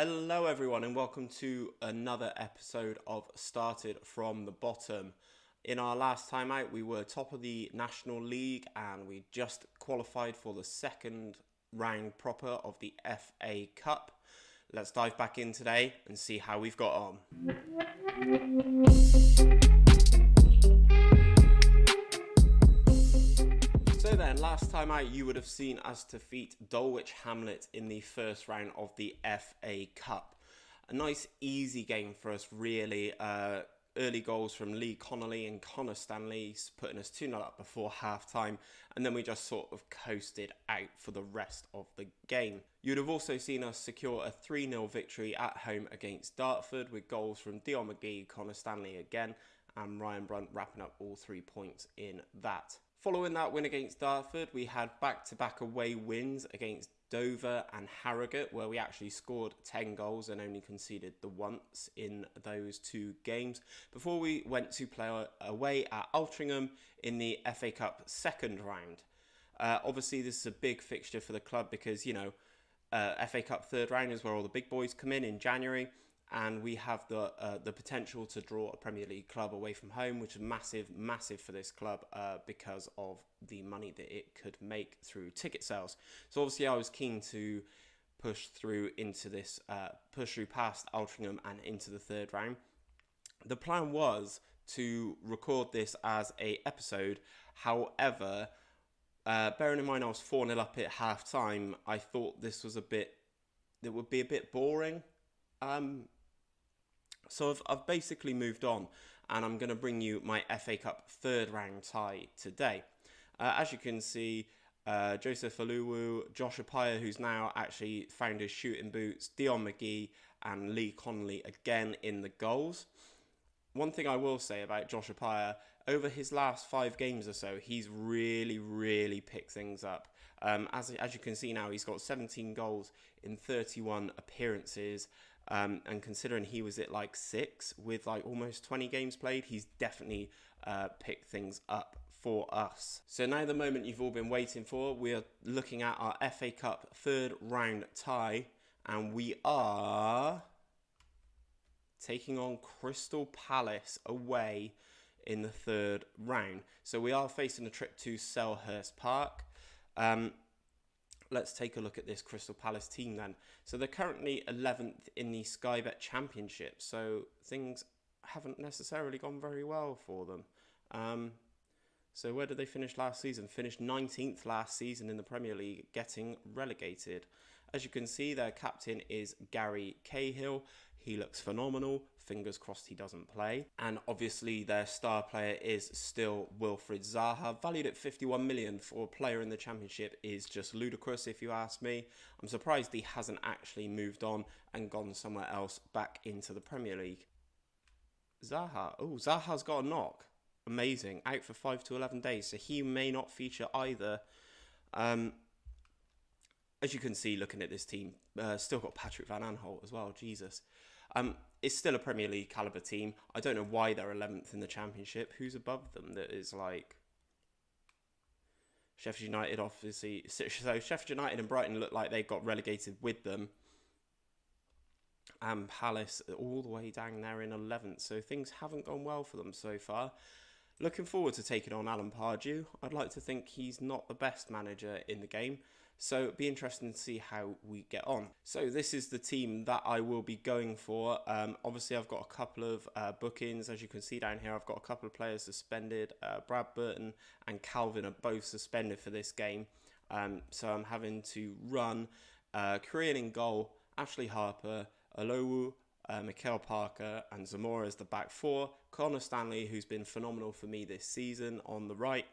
Hello everyone and welcome to another episode of Started from the Bottom. In our last time out we were top of the National League and we just qualified for the second round proper of the FA Cup. Let's dive back in today and see how we've got on. So then, last time out you would have seen us defeat Dulwich Hamlet in the first round of the FA Cup. A nice easy game for us really. Early goals from Lee Connolly and Connor Stanley putting us 2-0 up before half time, and then we just sort of coasted out for the rest of the game. You'd have also seen us secure a 3-0 victory at home against Dartford with goals from Dion McGee, Connor Stanley again, and Ryan Brunt wrapping up all 3 points in that. Following that win against Dartford, we had back-to-back away wins against Dover and Harrogate, where we actually scored 10 goals and only conceded the once in those two games, before we went to play away at Altrincham in the FA Cup second round. Obviously, this is a big fixture for the club because, FA Cup third round is where all the big boys come in January. And we have the potential to draw a Premier League club away from home, which is massive for this club because of the money that it could make through ticket sales. So obviously I was keen to push through past Altrincham and into the third round. The plan was to record this as a episode. However, bearing in mind I was 4-0 up at half time, I thought it would be a bit boring. So I've basically moved on, and I'm going to bring you my FA Cup third round tie today. As you can see, Joseph Aluwu, Josh Appiah, who's now actually found his shooting boots, Dion McGee and Lee Connolly again in the goals. One thing I will say about Josh Appiah, over his last 5 games or so, he's really picked things up. As you can see now, he's got 17 goals in 31 appearances. And considering he was at 6 with almost 20 games played, he's definitely picked things up for us. So now the moment you've all been waiting for, we are looking at our FA Cup third round tie, and we are taking on Crystal Palace away in the third round. So we are facing a trip to Selhurst Park. Let's take a look at this Crystal Palace team then. So they're currently 11th in the Sky Bet Championship, so things haven't necessarily gone very well for them. So where did they finish last season? Finished 19th last season in the Premier League, getting relegated. As you can see, their captain is Gary Cahill. He looks phenomenal. Fingers crossed he doesn't play. And obviously their star player is still Wilfried Zaha. Valued at 51 million for a player in the Championship is just ludicrous if you ask me. I'm surprised he hasn't actually moved on and gone somewhere else back into the Premier League. Zaha. Oh, Zaha's got a knock. Amazing. Out for 5 to 11 days. So he may not feature either. As you can see, looking at this team, still got Patrick Van Aanholt as well. Jesus. It's still a Premier League caliber team. I don't know why they're 11th in the Championship. Who's above them that is Sheffield United, obviously. So Sheffield United and Brighton look like they got relegated with them. And Palace all the way down there in 11th. So things haven't gone well for them so far. Looking forward to taking on Alan Pardew. I'd like to think he's not the best manager in the game. So it'd be interesting to see how we get on. So this is the team that I will be going for. Obviously, I've got a couple of bookings. As you can see down here, I've got a couple of players suspended. Brad Burton and Calvin are both suspended for this game. So I'm having to run Korean in goal, Ashley Harper, Alowu, Mikael Parker and Zamora as the back 4. Connor Stanley, who's been phenomenal for me this season, on the right.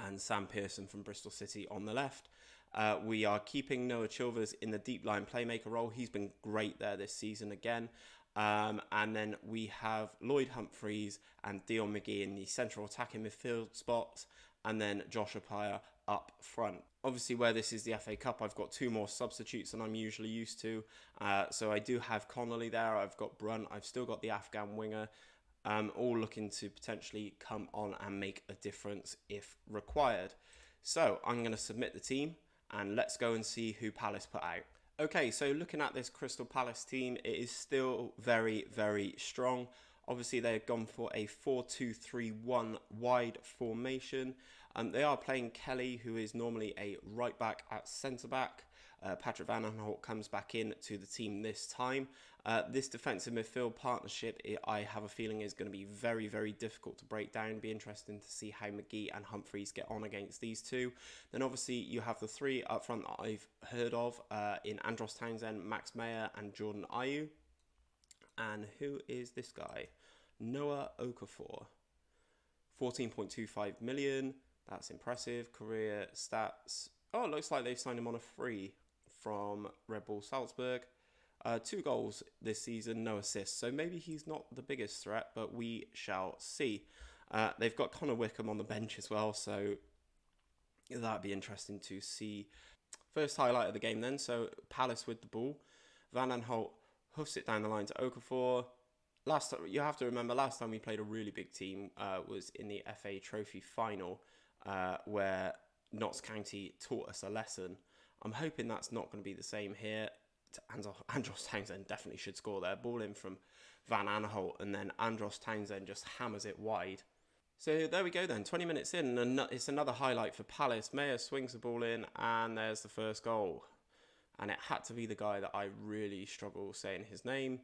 And Sam Pearson from Bristol City on the left. We are keeping Noah Chilvers in the deep line playmaker role. He's been great there this season again. And then we have Lloyd Humphreys and Dion McGee in the central attacking midfield spots. And then Josh Appiah up front. Obviously, where this is the FA Cup, I've got 2 more substitutes than I'm usually used to. So I do have Connolly there. I've got Brunt. I've still got the Afghan winger. All looking to potentially come on and make a difference if required. So I'm going to submit the team. And let's go and see who Palace put out. Okay, so looking at this Crystal Palace team, it is still very, very strong. Obviously, they've gone for a 4-2-3-1 wide formation. They are playing Kelly, who is normally a right back at centre back. Patrick Van Aanholt comes back in to the team this time. This defensive midfield partnership, I have a feeling, is going to be very, very difficult to break down. Be interesting to see how McGee and Humphreys get on against these two. Then obviously you have the three up front that I've heard of in Andros Townsend, Max Meyer and Jordan Ayew. And who is this guy? Noah Okafor. 14.25 million. That's impressive. Career stats. Oh, it looks like they've signed him on a free from Red Bull Salzburg. 2 goals this season, no assists. So maybe he's not the biggest threat, but we shall see. They've got Connor Wickham on the bench as well, so that'd be interesting to see. First highlight of the game then. So Palace with the ball. Van Aanholt hoofs it down the line to Okafor. You have to remember, last time we played a really big team was in the FA Trophy final, where Notts County taught us a lesson. I'm hoping that's not going to be the same here. Andros Townsend definitely should score there. Ball in from Van Aanholt, and then Andros Townsend just hammers it wide. So there we go then, 20 minutes in, and it's another highlight for Palace. Meyer swings the ball in, and there's the first goal. And it had to be the guy that I really struggle saying his name.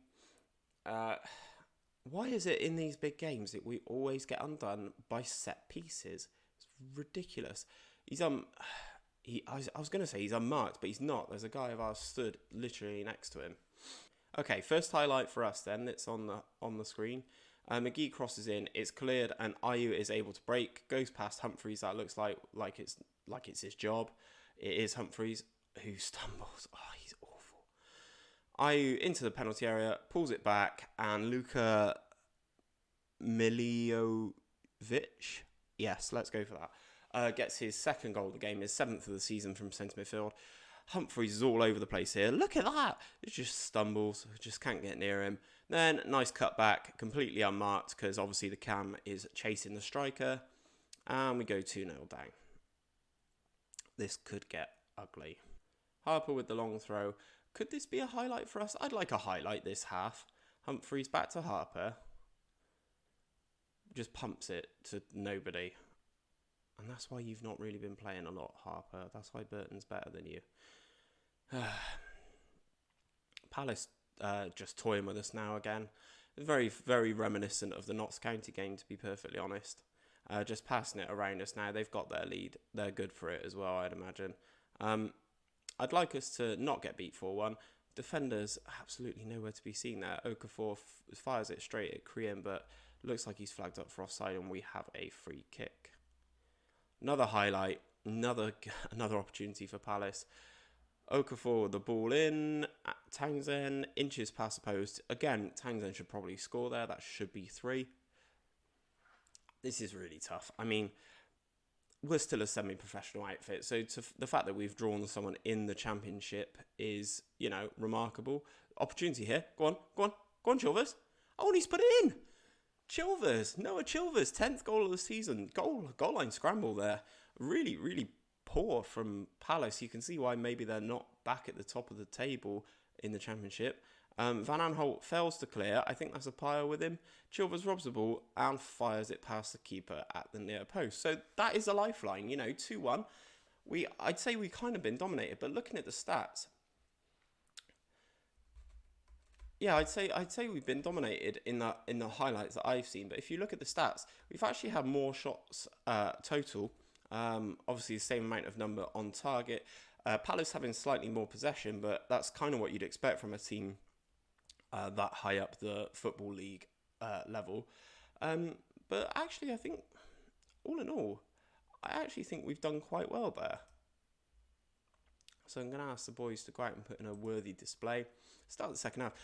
Why is it in these big games that we always get undone by set pieces? It's ridiculous. I was going to say he's unmarked, but he's not. There's a guy of ours stood literally next to him. Okay, first highlight for us then. It's on the screen. McGee crosses in. It's cleared, and Ayew is able to break. Goes past Humphreys. That looks like it's his job. It is Humphreys who stumbles. Oh, he's awful. Ayew into the penalty area, pulls it back, and Luka Miljovic. Yes, let's go for that. Gets his second goal of the game, his 7th of the season from centre midfield. Humphreys is all over the place here. Look at that. It just stumbles. Just can't get near him. Then, nice cutback. Completely unmarked because obviously the cam is chasing the striker. And we go 2-0 down. This could get ugly. Harper with the long throw. Could this be a highlight for us? I'd like a highlight this half. Humphreys back to Harper. Just pumps it to nobody. And that's why you've not really been playing a lot, Harper. That's why Burton's better than you. Palace just toying with us now again. Very, very reminiscent of the Notts County game, to be perfectly honest. Just passing it around us now. They've got their lead. They're good for it as well, I'd imagine. I'd like us to not get beat 4-1. Defenders absolutely nowhere to be seen there. Okafor fires it straight at Kriyan, but looks like he's flagged up for offside, and we have a free kick. Another highlight, another opportunity for Palace. Okafor with the ball in. Townsend inches past the post. Again, Townsend should probably score there. That should be 3. This is really tough. I mean, we're still a semi-professional outfit, so the fact that we've drawn someone in the Championship is, remarkable. Opportunity here. Go on, Chilvers. Oh, and he's put it in. Noah Chilvers, 10th goal of the season. Goal line scramble there. Really, really poor from Palace. You can see why maybe they're not back at the top of the table in the Championship. Van Aanholt fails to clear. I think that's a pyre with him. Chilvers robs the ball and fires it past the keeper at the near post. So that is a lifeline, 2-1. I'd say we've kind of been dominated, but looking at the stats, yeah, I'd say we've been dominated in the highlights that I've seen. But if you look at the stats, we've actually had more shots total. Obviously, the same amount of number on target. Palace having slightly more possession, but that's kind of what you'd expect from a team that high up the Football League level. But actually, I think, all in all, I actually think we've done quite well there. So I'm going to ask the boys to go out and put in a worthy display. Start the second half.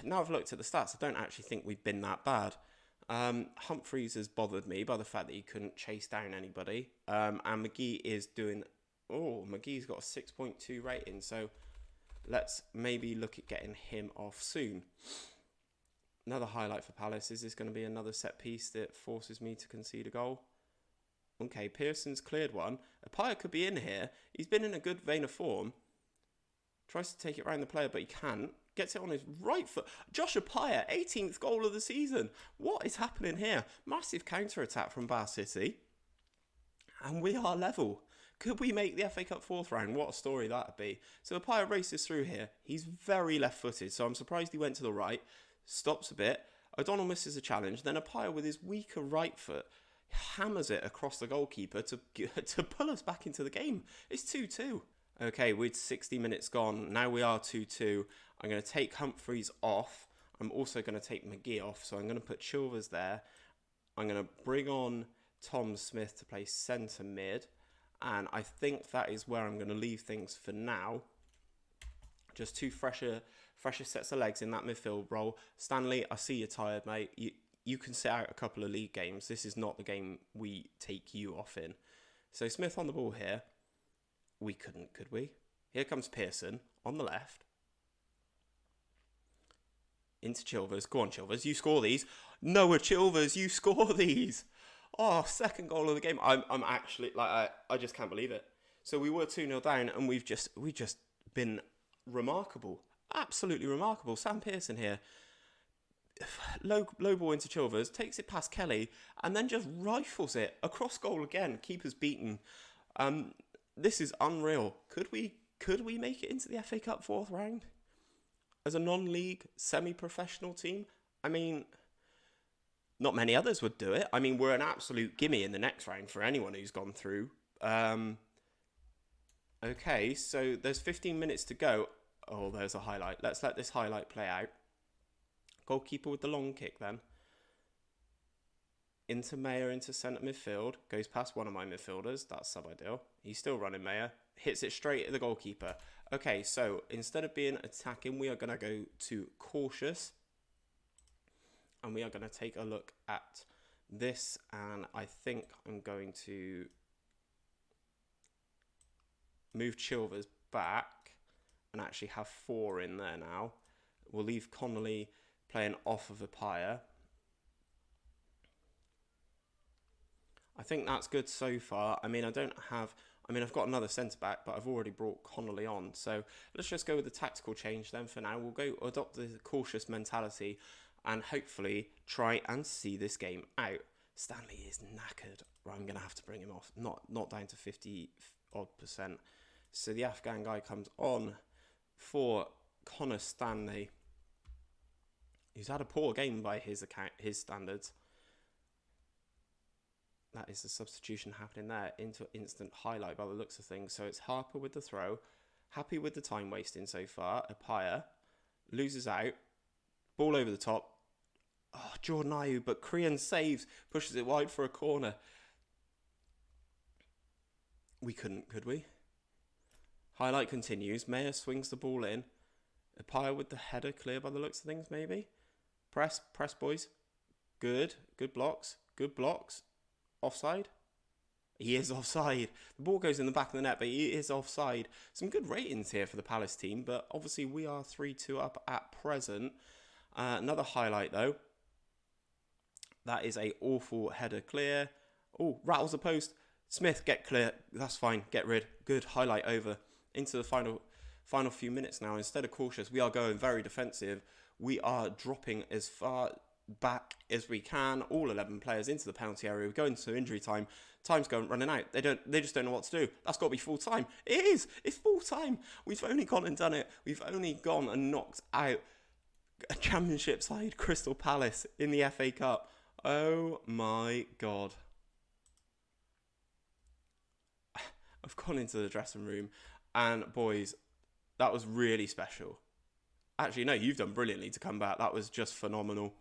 Now I've looked at the stats, I don't actually think we've been that bad. Humphreys has bothered me by the fact that he couldn't chase down anybody. And McGee is doing... Oh, McGee's got a 6.2 rating, so let's maybe look at getting him off soon. Another highlight for Palace. Is this going to be another set piece that forces me to concede a goal? Okay, Pearson's cleared one. Apaya could be in here. He's been in a good vein of form. Tries to take it around the player, but he can't. Gets it on his right foot. Josh Appiah, 18th goal of the season. What is happening here? Massive counter-attack from Bath City. And we are level. Could we make the FA Cup 4th round? What a story that would be. So Appiah races through here. He's very left-footed, so I'm surprised he went to the right. Stops a bit. O'Donnell misses a challenge. Then Appiah, with his weaker right foot, hammers it across the goalkeeper to pull us back into the game. It's 2-2. Okay, with 60 minutes gone, now we are 2-2. I'm going to take Humphreys off. I'm also going to take McGee off, so I'm going to put Chilvers there. I'm going to bring on Tom Smith to play centre mid, and I think that is where I'm going to leave things for now. Just two fresher sets of legs in that midfield role. Stanley, I see you're tired, mate. You can sit out a couple of league games. This is not the game we take you off in. So Smith on the ball here. We couldn't, could we? Here comes Pearson on the left. Into Chilvers. Go on, Chilvers. You score these. Noah Chilvers, you score these. Oh, second goal of the game. I'm actually, like, I just can't believe it. So we were 2-0 down, and we've just been remarkable. Absolutely remarkable. Sam Pearson here. Low ball into Chilvers, takes it past Kelly, and then just rifles it across goal again. Keeper's beaten. This is unreal. Could we make it into the FA Cup 4th round as a non-league semi-professional team? I mean, not many others would do it. I mean, we're an absolute gimme in the next round for anyone who's gone through. Okay, so there's 15 minutes to go. Oh, there's a highlight. Let's let this highlight play out. Goalkeeper with the long kick then. Into Mayer, into centre midfield. Goes past one of my midfielders. That's sub-ideal. He's still running Mayer. Hits it straight at the goalkeeper. Okay, so instead of being attacking, we are going to go to cautious. And we are going to take a look at this. And I think I'm going to move Chilvers back and actually have 4 in there now. We'll leave Connolly playing off of Appiah. I think that's good so far. I mean, I've got another centre-back, but I've already brought Connolly on. So let's just go with the tactical change then for now. We'll go adopt the cautious mentality and hopefully try and see this game out. Stanley is knackered. Right, I'm going to have to bring him off. Not down to 50-odd%. So the Afghan guy comes on for Connor Stanley. He's had a poor game by his standards. That is the substitution happening there into instant highlight by the looks of things. So it's Harper with the throw. Happy with the time wasting so far. Appiah loses out. Ball over the top. Oh, Jordan Ayew, but Kriyan saves. Pushes it wide for a corner. We couldn't, could we? Highlight continues. Mayer swings the ball in. Appiah with the header clear by the looks of things, maybe. Press, boys. Good blocks. Offside? He is offside. The ball goes in the back of the net, but he is offside. Some good ratings here for the Palace team, but obviously we are 3-2 up at present. Another highlight, though. That is a awful header clear. Oh, rattles the post. Smith, get clear. That's fine. Get rid. Good highlight over. Into the final few minutes now. Instead of cautious, we are going very defensive. We are dropping as far back as we can, all 11 players into the penalty area. We go into injury time. Time's running out. They just don't know what to do. That's got to be full time. It is. It's full time. We've only gone and done it. We've only gone and knocked out a championship side, Crystal Palace, in the FA Cup. Oh my God. I've gone into the dressing room and boys, that was really special. Actually, no, you've done brilliantly to come back. That was just phenomenal.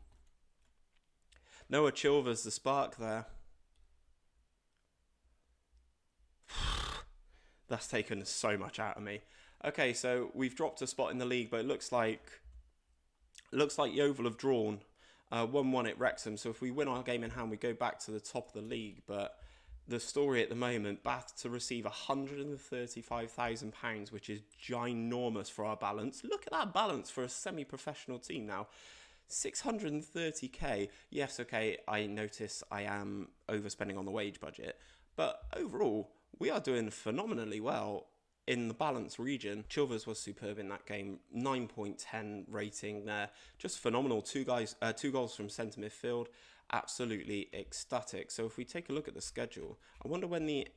Noah Chilvers, the spark there. That's taken so much out of me. Okay, so we've dropped a spot in the league, but it looks like Yeovil have drawn 1-1 at Wrexham. So if we win our game in hand, we go back to the top of the league. But the story at the moment, Bath to receive £135,000, which is ginormous for our balance. Look at that balance for a semi-professional team now. 630k. Yes, okay, I notice I am overspending on the wage budget, but overall we are doing phenomenally well in the balance region. Chilvers was superb in that game. 9.10 rating there. Just phenomenal. Two goals from centre midfield. Absolutely ecstatic. So if we take a look at the schedule, I wonder when the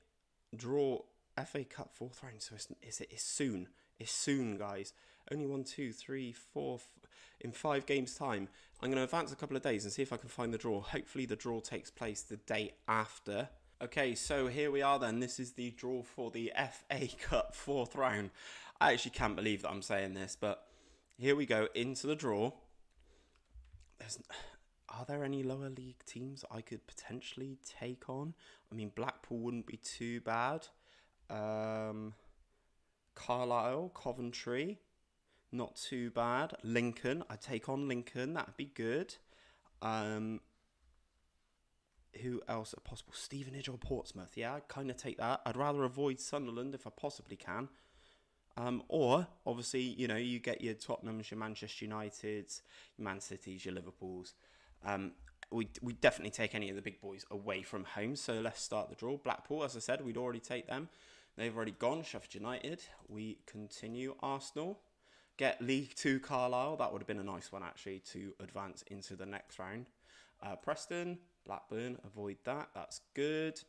draw FA Cup 4th round. So it's soon. It's soon, guys. Only 1, 2, 3, 4 in 5 games time. I'm going to advance a couple of days and see if I can find the draw. Hopefully the draw takes place the day after. Okay, so here we are then. This is the draw for the FA Cup 4th round. I actually can't believe that I'm saying this, but here we go into the draw. Are there any lower league teams I could potentially take on? I mean, Blackpool wouldn't be too bad. Carlisle, Coventry, not too bad. Lincoln, I'd take on Lincoln. That'd be good. Who else are possible? Stevenage or Portsmouth? Yeah, I'd kind of take that. I'd rather avoid Sunderland if I possibly can. Or, obviously, you know, you get your Tottenhams, your Manchester Uniteds, your Man Cities, your Liverpools. We definitely take any of the big boys away from home. So let's start the draw. Blackpool, as I said, we'd already take them. They've already gone. Sheffield United. We continue. Arsenal. Get League 2 Carlisle. That would have been a nice one, actually, to advance into the next round. Preston, Blackburn, avoid that. That's good.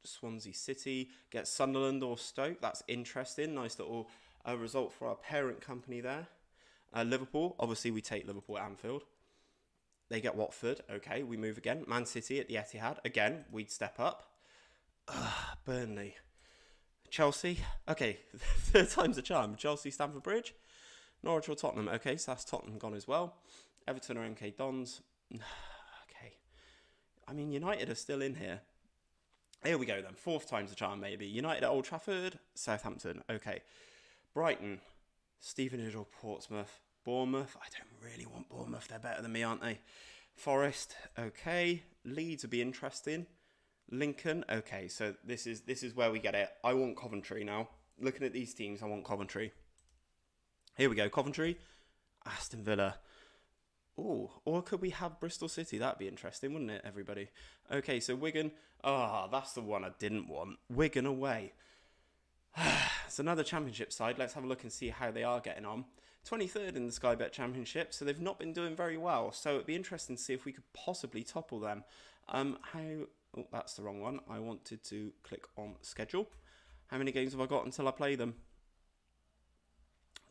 Swansea City. Get Sunderland or Stoke. That's interesting. Nice little result for our parent company there. Liverpool. Obviously, we take Liverpool at Anfield. They get Watford. Okay, we move again. Man City at the Etihad. Again, we'd step up. Burnley. Chelsea. Okay, 3rd time's the charm. Chelsea, Stamford Bridge. Norwich or Tottenham. Okay, so that's Tottenham gone as well. Everton or MK Dons. Okay. I mean, United are still in here. Here we go then. 4th time's the charm, maybe. United at Old Trafford. Southampton. Okay. Brighton. Stevenage or Portsmouth. Bournemouth. I don't really want Bournemouth. They're better than me, aren't they? Forest. Okay. Leeds would be interesting. Lincoln. Okay, so this is where we get it. I want Coventry now. Looking at these teams, I want Coventry. Here we go. Coventry. Aston Villa. Oh, or could we have Bristol City? That'd be interesting, wouldn't it, everybody? Okay, so Wigan. That's the one I didn't want. Wigan away. It's another championship side. Let's have a look and see how they are getting on. 23rd in the Sky Bet Championship, so they've not been doing very well. So it'd be interesting to see if we could possibly topple them. Oh, that's the wrong one. I wanted to click on schedule. How many games have I got until I play them?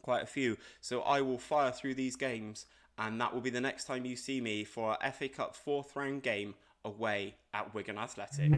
Quite a few. So I will fire through these games, and that will be the next time you see me for our FA Cup 4th round game away at Wigan Athletic.